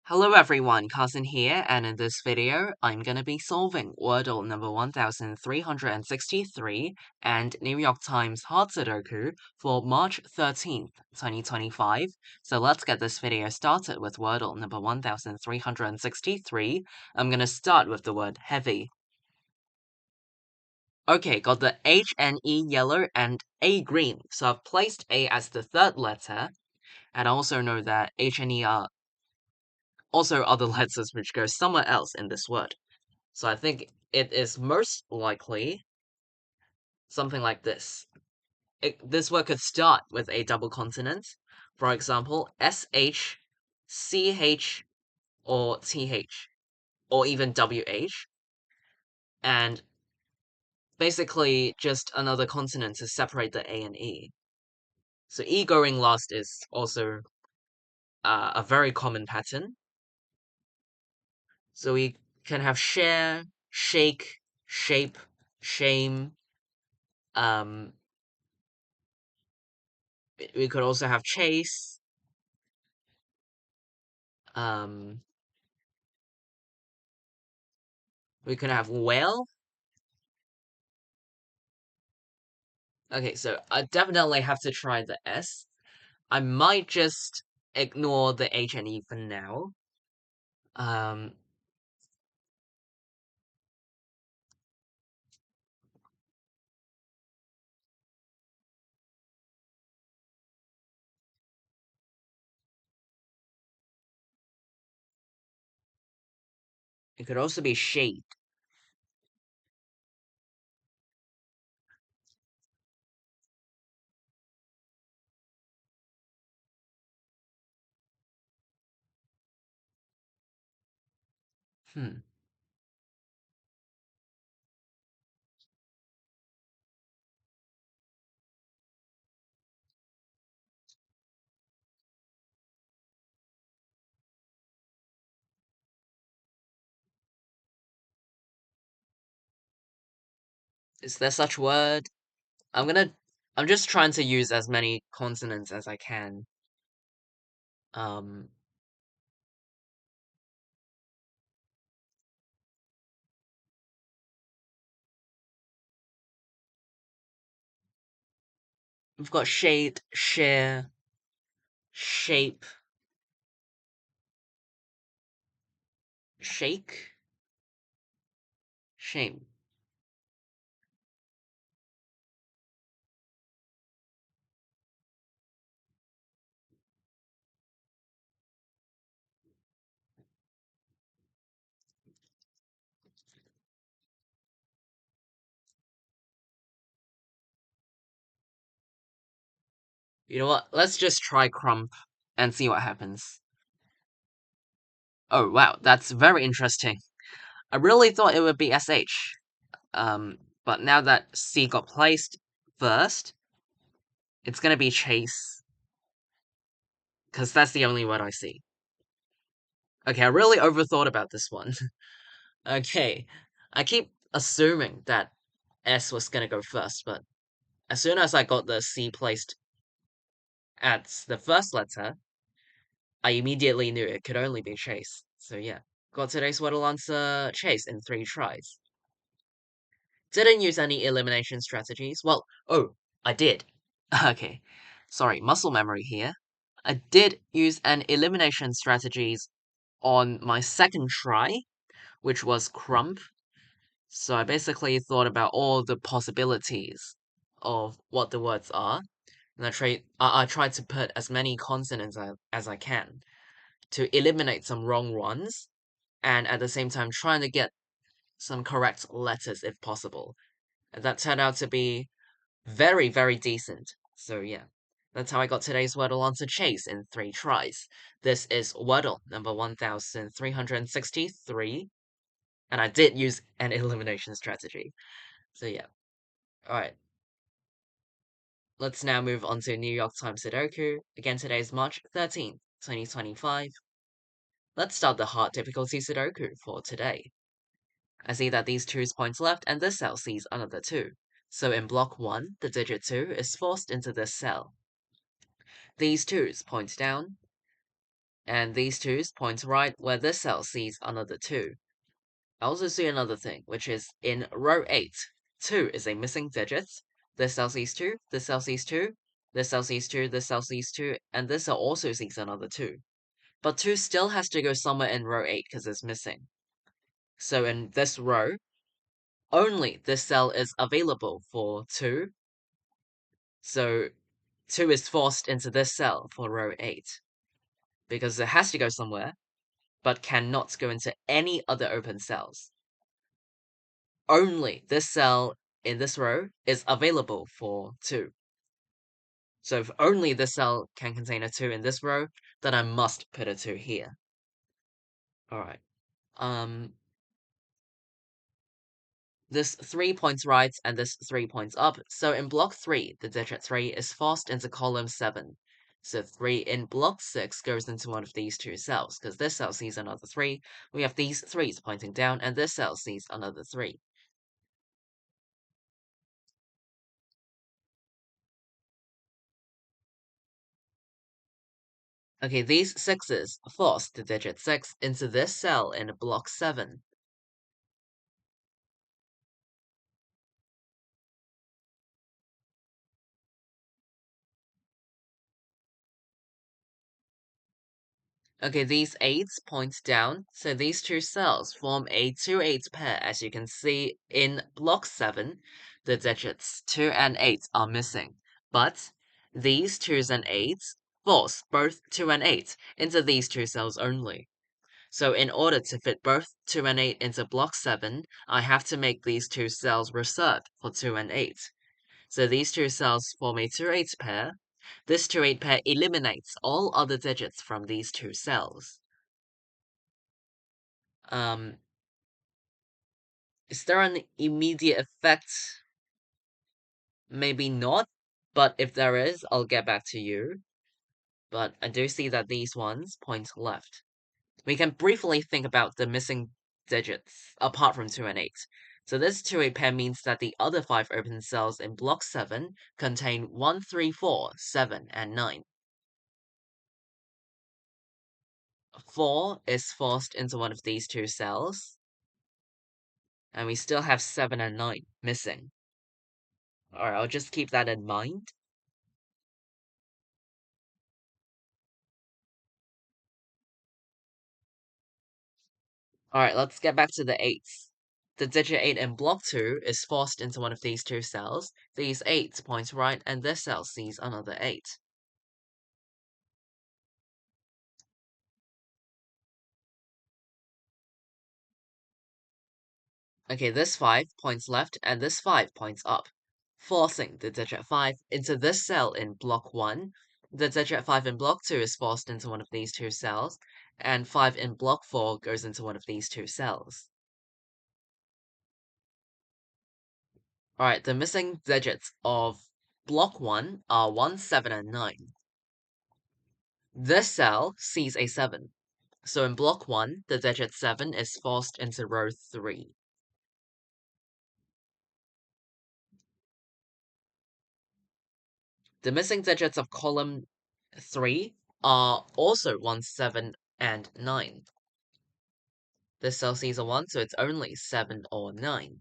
Hello everyone, Cousin here, and in this video, I'm gonna be solving Wordle number 1363 and New York Times Hard Sudoku for March 13th, 2025. So let's get this video started with Wordle number 1363. I'm gonna start with the word heavy. Okay, got the H and E yellow and A green, so I've placed A as the third letter, and I also know that H and E are also other letters which go somewhere else in this word. So I think it is most likely something like this. This word could start with a double consonant. For example, SH, CH, or TH, or even WH. And basically just another consonant to separate the A and E. So E going last is also a very common pattern. So we can have share, shake, shape, shame. We could also have chase. We could have whale. Okay, so I definitely have to try the S. I might just ignore the H and E for now. Um, it could also be shade. Hmm. Is there such word? I'm just trying to use as many consonants as I can. Um, we've got shade, share, shape, shake, shame. You know what? Let's just try crump and see what happens. Oh, wow, that's very interesting. I really thought it would be SH. But now that C got placed first, it's gonna be chase. Because that's the only word I see. Okay, I really overthought about this one. Okay, I keep assuming that S was gonna go first, but as soon as I got the C placed at the first letter, I immediately knew it could only be chase. So yeah, got today's Wordle answer chase in 3 tries. Didn't use any elimination strategies. Well, oh, I did. Okay, sorry, muscle memory here. I did use an elimination strategies on my second try, which was crump. So I basically thought about all the possibilities of what the words are, and I tried to put as many consonants as I can to eliminate some wrong ones, and at the same time trying to get some correct letters if possible. And that turned out to be very, very decent. So yeah, that's how I got today's Wordle answer chase in 3 tries. This is Wordle number 1363, and I did use an elimination strategy. So yeah, alright. Let's now move on to New York Times Sudoku. Again, today is March 13th, 2025. Let's start the hard difficulty Sudoku for today. I see that these 2's points left and this cell sees another 2. So in block 1, the digit 2 is forced into this cell. These 2's point down, And these 2's point right where this cell sees another 2. I also see another thing, which is in row 8, 2 is a missing digit. This cell sees 2, this cell sees 2, this cell sees 2, this cell sees 2, and this cell also sees another 2. But 2 still has to go somewhere in row 8 because it's missing. So in this row, only this cell is available for 2. So 2 is forced into this cell for row 8. Because it has to go somewhere, but cannot go into any other open cells. Only this cell in this row is available for 2. So if only this cell can contain a 2 in this row, then I must put a 2 here. Alright. This 3 points right and this 3 points up. So in block 3, the digit 3 is forced into column 7. So 3 in block 6 goes into one of these 2 cells, because this cell sees another 3. We have these 3's pointing down, and this cell sees another 3. Okay, these 6's force the digit 6 into this cell in block 7. Okay, these 8's point down, so these 2 cells form a 2-8 pair. As you can see in block 7, the digits 2 and 8 are missing. But these 2's and 8's force both 2 and 8 into these 2 cells only. So in order to fit both 2 and 8 into block 7, I have to make these 2 cells reserved for 2 and 8. So these 2 cells form a 2-8 pair. This 2-8 pair eliminates all other digits from these 2 cells. Um, is there an immediate effect? Maybe not, but if there is, I'll get back to you. But I do see that these ones point left. We can briefly think about the missing digits, apart from 2 and 8. So this 2-8 pair means that the other 5 open cells in block 7 contain 1, 3, 4, 7, and 9. 4 is forced into one of these 2 cells, and we still have 7 and 9 missing. Alright, I'll just keep that in mind. Alright, let's get back to the 8s. The digit 8 in block 2 is forced into one of these 2 cells. These 8 point right, and this cell sees another 8. Okay, this 5 points left, and this 5 points up, forcing the digit 5 into this cell in block 1. The digit 5 in block 2 is forced into one of these 2 cells, and 5 in block 4 goes into one of these 2 cells. Alright, the missing digits of block 1 are 1, 7, and 9. This cell sees a 7. So in block 1, the digit 7 is forced into row 3. The missing digits of column 3 are also 1, 7, and 9. This cell sees a 1, so it's only 7 or 9.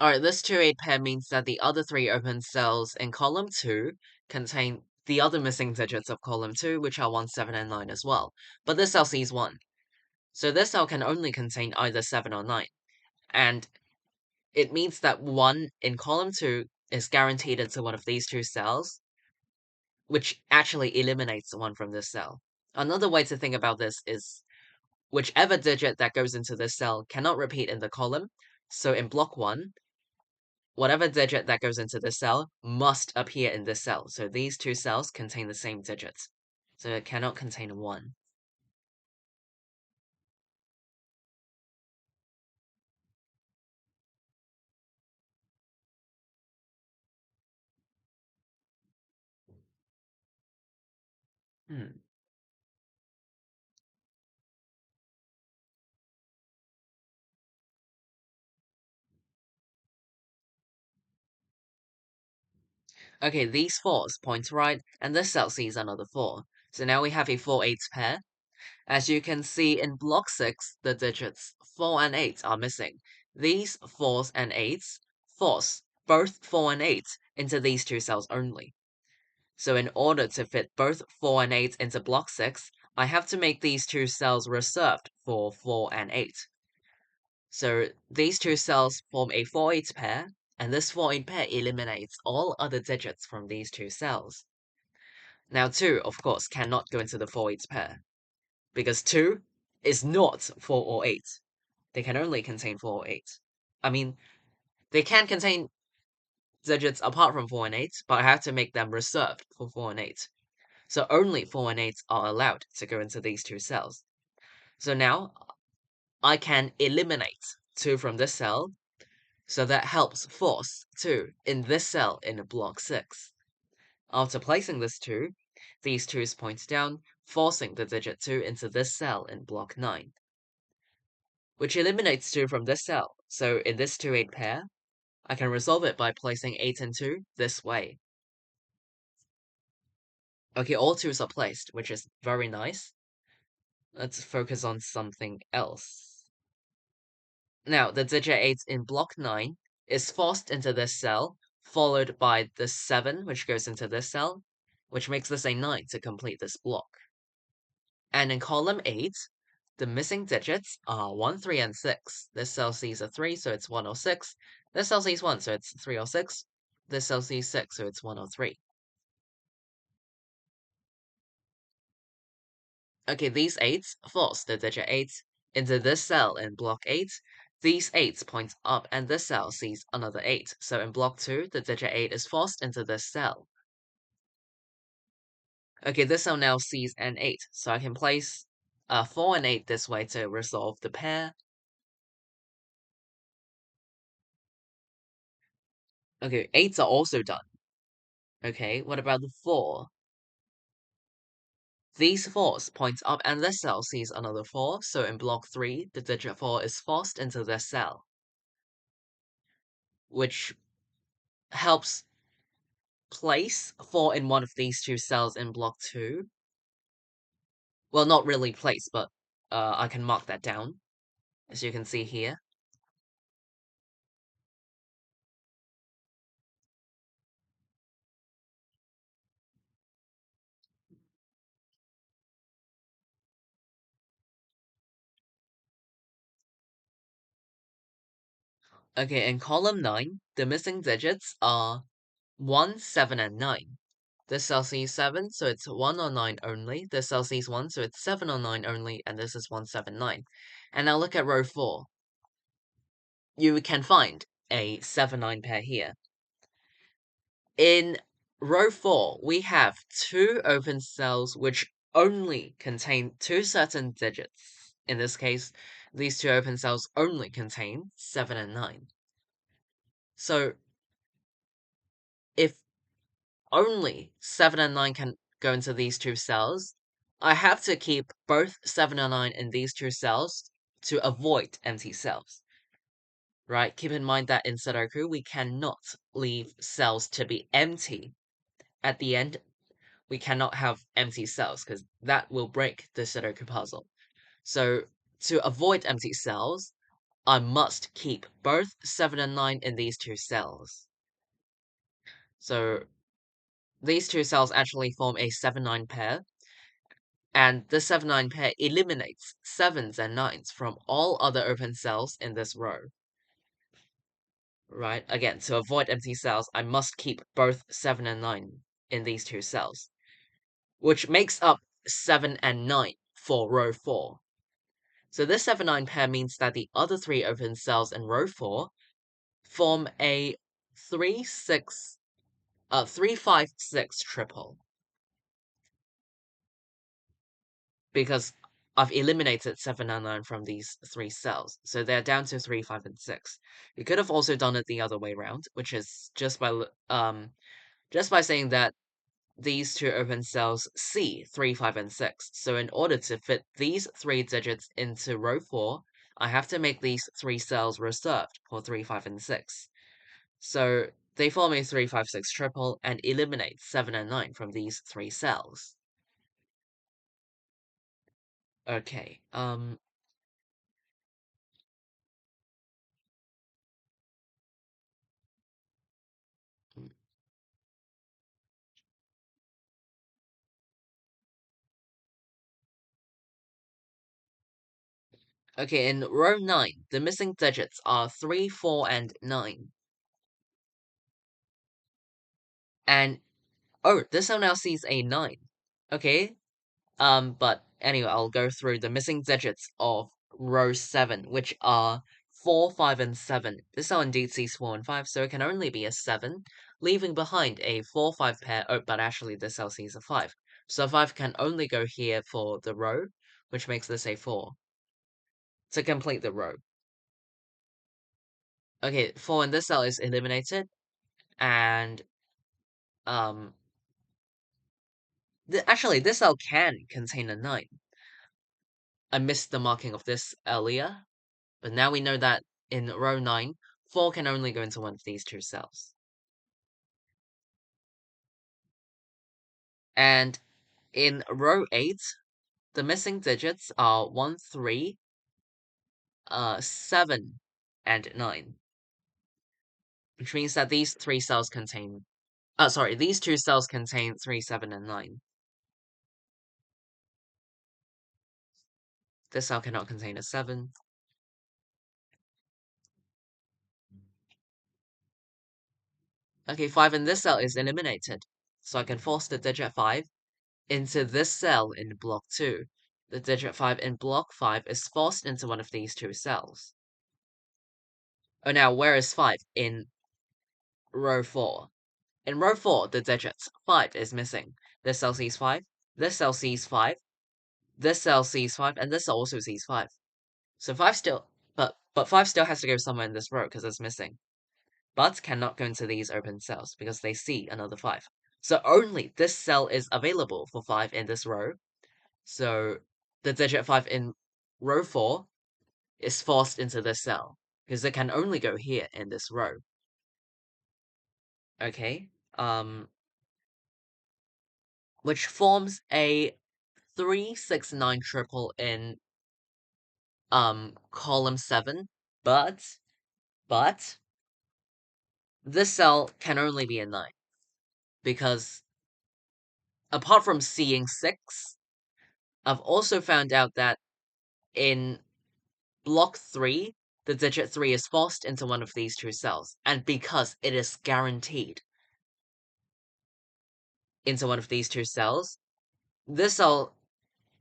Alright, this 2-8 pair means that the other 3 open cells in column 2 contain the other missing digits of column 2, which are 1, 7, and 9 as well. But this cell sees 1. So this cell can only contain either 7 or 9. And it means that 1 in column 2 is guaranteed into one of these 2 cells, which actually eliminates 1 from this cell. Another way to think about this is whichever digit that goes into this cell cannot repeat in the column. So in block 1, whatever digit that goes into this cell must appear in this cell. So these 2 cells contain the same digits. So it cannot contain 1. Hmm. Okay, these 4s point right, and this cell sees another 4. So now we have a 4-8 pair. As you can see in block 6, the digits 4 and 8 are missing. These 4s and 8s force both 4 and 8 into these two cells only. So in order to fit both 4 and 8 into block 6, I have to make these two cells reserved for 4 and 8. So these two cells form a 4-8 pair, and this 4-8 pair eliminates all other digits from these two cells. Now 2, of course, cannot go into the 4-8 pair, because 2 is not 4 or 8. They can only contain 4 or 8. I mean, they can contain digits apart from 4 and 8, but I have to make them reserved for 4 and 8. So only 4 and 8 are allowed to go into these two cells. So now I can eliminate 2 from this cell, so that helps force 2 in this cell in block 6. After placing this 2, these 2's point down, forcing the digit 2 into this cell in block 9, which eliminates 2 from this cell. So in this 2-8 pair, I can resolve it by placing 8 and 2 this way. Okay, all 2's are placed, which is very nice. Let's focus on something else. Now, the digit 8 in block 9 is forced into this cell, followed by the 7, which goes into this cell, which makes this a 9 to complete this block. And in column 8, the missing digits are 1, 3, and 6. This cell sees a 3, so it's 106. This cell sees 1, so it's 306. This cell sees 6, so it's 103. Okay, these 8s force the digit 8 into this cell in block 8. These 8s point up, and this cell sees another 8. So in block 2, the digit 8 is forced into this cell. Okay, this cell now sees an 8, so I can place 4 and 8 this way to resolve the pair. Okay, 8s are also done. Okay, what about the 4? These 4s point up, and this cell sees another 4, so in block 3, the digit 4 is forced into this cell, which helps place 4 in one of these two cells in block 2. Well, not really place, but I can mark that down, as you can see here. Okay, in column 9, the missing digits are 1, 7, and 9. This cell sees 7, so it's 1 or 9 only. This cell sees 1, so it's 7 or 9 only, and this is 1, 7, 9. And now look at row 4. You can find a 7, 9 pair here. In row 4, we have 2 open cells which only contain 2 certain digits. In this case, these 2 open cells only contain 7 and 9. So, if only 7 and 9 can go into these 2 cells, I have to keep both 7 and 9 in these 2 cells to avoid empty cells. Right? Keep in mind that in Sudoku, we cannot leave cells to be empty. At the end, we cannot have empty cells, because that will break the Sudoku puzzle. So, to avoid empty cells, I must keep both 7 and 9 in these 2 cells. So, these 2 cells actually form a 7-9 pair, and the 7-9 pair eliminates 7s and 9s from all other open cells in this row. Right? Again, to avoid empty cells, I must keep both 7 and 9 in these 2 cells, which makes up 7 and 9 for row 4. So this 7-9 pair means that the other 3 open cells in row 4 form a 3-5-6 triple. Because I've eliminated 7 and 9 from these 3 cells, so they're down to 3, 5, and 6. You could have also done it the other way around, which is just by saying that these 2 open cells see 3, 5, and 6. So in order to fit these 3 digits into row 4, I have to make these 3 cells reserved for 3, 5, and 6. So they form a 3, 5, 6 triple and eliminate 7 and 9 from these 3 cells. Okay, okay, in row 9, the missing digits are 3, 4, and 9. And, oh, this cell now sees a 9. Okay, but anyway, I'll go through the missing digits of row 7, which are 4, 5, and 7. This cell indeed sees 4 and 5, so it can only be a 7, leaving behind a 4, 5 pair. Oh, but actually this cell sees a 5. So 5 can only go here for the row, which makes this a 4. To complete the row. Okay, 4 in this cell is eliminated, and, um, actually, this cell can contain a 9. I missed the marking of this earlier. But now we know that in row 9, 4 can only go into one of these 2 cells. And in row 8, the missing digits are 1, 3, 7, and 9. Which means that these 3 cells contain... these 2 cells contain 3, 7, and 9. This cell cannot contain a 7. Okay, 5 in this cell is eliminated. So I can force the digit 5 into this cell in block 2. The digit 5 in block 5 is forced into one of these 2 cells. Oh, now, where is 5 in row 4? In row 4, the digit 5 is missing. This cell sees 5, this cell sees 5, this cell sees 5, and this cell also sees 5. So 5 still... But 5 still has to go somewhere in this row because it's missing. But cannot go into these open cells because they see another 5. So only this cell is available for 5 in this row. So the digit 5 in row 4 is forced into this cell because it can only go here in this row. Okay, which forms a 3, 6, 9 triple in column 7, but this cell can only be a 9 because apart from seeing 6, I've also found out that in block 3, the digit 3 is forced into one of these 2 cells, and because it is guaranteed into one of these 2 cells, this cell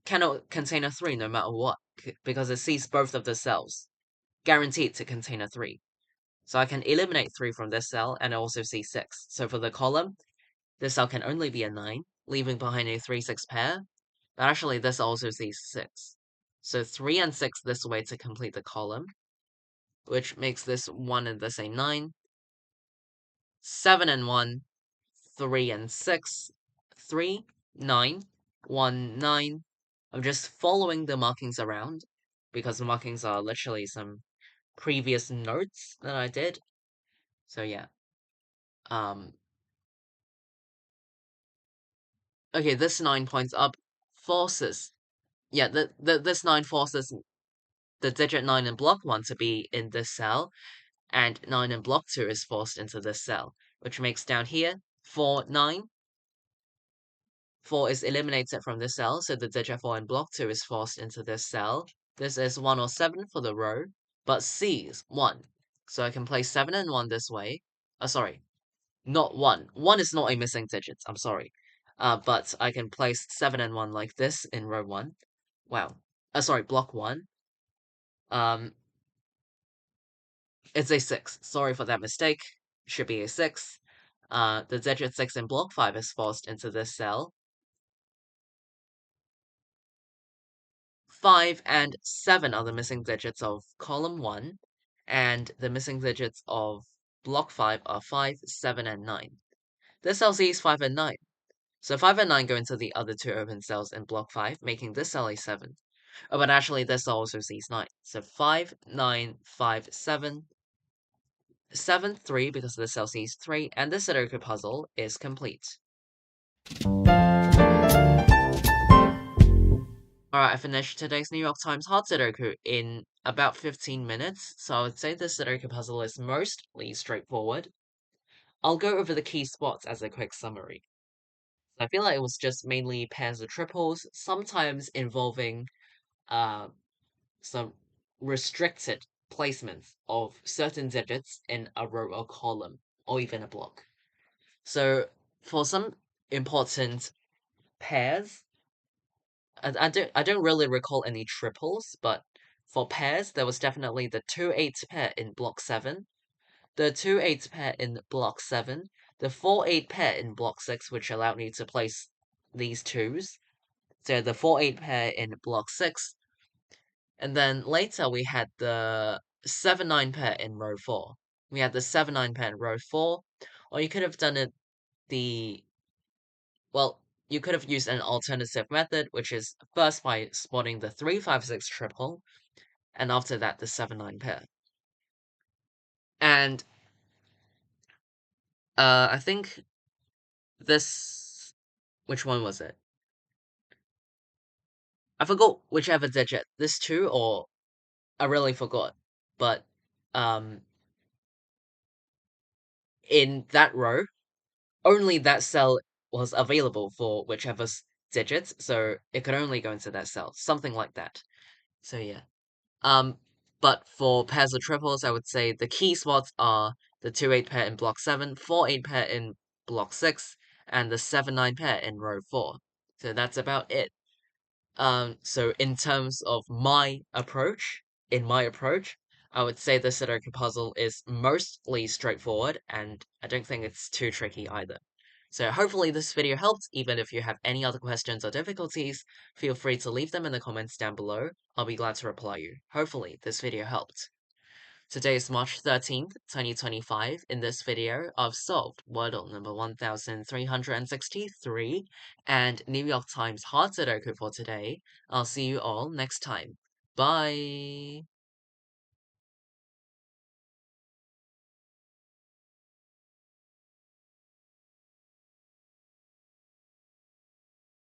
cannot contain a 3 no matter what, because it sees both of the cells, guaranteed to contain a 3. So I can eliminate 3 from this cell, and I also see 6. So for the column, this cell can only be a 9, leaving behind a 3, 6 pair, but actually this also sees 6. So 3 and 6 this way to complete the column, which makes this 1 and this a 9, 7 and 1, 3 and 6, 3, 9, 1, 9. I'm just following the markings around, because the markings are literally some previous notes that I did. So yeah. Okay, this 9 points up forces. Yeah, this 9 forces the digit 9 in block 1 to be in this cell, and 9 in block 2 is forced into this cell, which makes down here 4, 9. 4 is eliminated from this cell, so the digit 4 in block 2 is forced into this cell. This is 1 or 7 for the row, but C's 1. So I can place 7 and 1 this way. Sorry, not 1. 1 is not a missing digit, I'm sorry. But I can place 7 and 1 like this in row 1. Wow. Sorry, block 1. Um, it's a 6. Sorry for that mistake. Should be a 6. The digit 6 in block 5 is forced into this cell. 5 and 7 are the missing digits of column 1, and the missing digits of block 5 are 5, 7, and 9. This cell sees 5 and 9. So 5 and 9 go into the other 2 open cells in block 5, making this cell a 7. Oh, but actually this cell also sees 9. So 5, 9, 5, 7. 7, 3 because the cell C is 3, and the Sudoku puzzle is complete. Alright, I finished today's New York Times Hard Sudoku in about 15 minutes, so I would say the Sudoku puzzle is mostly straightforward. I'll go over the key spots as a quick summary. I feel like it was just mainly pairs or triples, sometimes involving uh, some restricted placements of certain digits in a row or column, or even a block. So for some important pairs, I don't really recall any triples, but for pairs, there was definitely the 2-8 pair in block 7, the 2-8 pair in block 7, the 4-8 pair in block 6, which allowed me to place these twos. So the 4-8 pair in block 6, and then later we had the 7-9 pair in row 4. We had the 7-9 pair in row 4, or you could have done it the well, you could have used an alternative method, which is first by spotting the 3-5-6 triple, and after that the 7-9 pair. And I think this, which one was it? I forgot whichever digit. This two, or I really forgot. But um, in that row, only that cell was available for whichever digits, so it could only go into that cell, something like that. So yeah. Um, but for pairs of triples, I would say the key spots are the 2-8 pair in block 7, 4-8 pair in block 6, and the 7-9 pair in row 4. So that's about it. So in terms of my approach, I would say the Sudoku puzzle is mostly straightforward, and I don't think it's too tricky either. So hopefully this video helped. Even if you have any other questions or difficulties, feel free to leave them in the comments down below. I'll be glad to reply you. Hopefully this video helped. Today is March 13th, 2025. In this video, I've solved Wordle number 1363 and New York Times Hard Sudoku for today. I'll see you all next time. Bye!